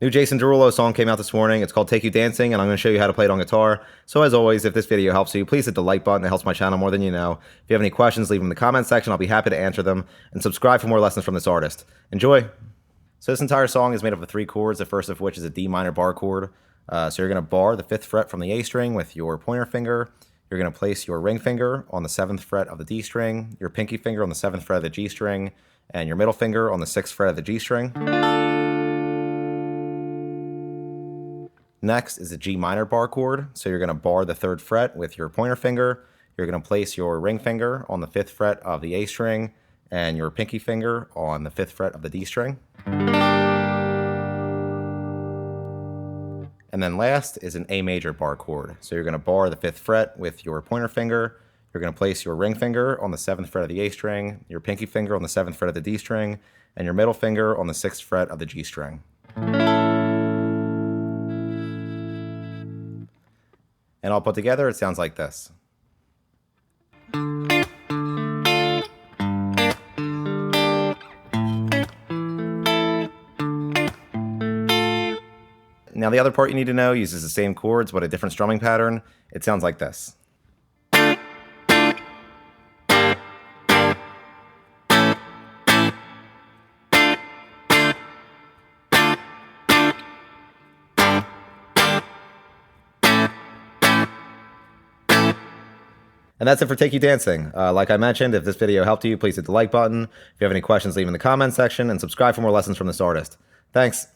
New Jason Derulo song came out this morning. It's called Take You Dancing, and I'm going to show you how to play it on guitar. So as always, if this video helps you, please hit the like button. It helps my channel more than you know. If you have any questions, leave them in the comment section. I'll be happy to answer them. And subscribe for more lessons from this artist. Enjoy! So this entire song is made up of 3 chords, the first of which is a D minor bar chord. So you're going to bar the 5th fret from the A string with your pointer finger. You're going to place your ring finger on the 7th fret of the D string, your pinky finger on the 7th fret of the G string, and your middle finger on the 6th fret of the G string. Next is a G minor bar chord. So you're going to bar the 3rd fret with your pointer finger. You're going to place your ring finger on the 5th fret of the A string and your pinky finger on the 5th fret of the D string. And then last is an A major bar chord. So you're going to bar the 5th fret with your pointer finger. You're going to place your ring finger on the 7th fret of the A string, your pinky finger on the 7th fret of the D string, and your middle finger on the 6th fret of the G string. And all put together, it sounds like this. Now the other part you need to know uses the same chords but a different strumming pattern. It sounds like this. And that's it for Take You Dancing. Like I mentioned, if this video helped you, please hit the like button. If you have any questions, leave them in the comment section, and subscribe for more lessons from this artist. Thanks.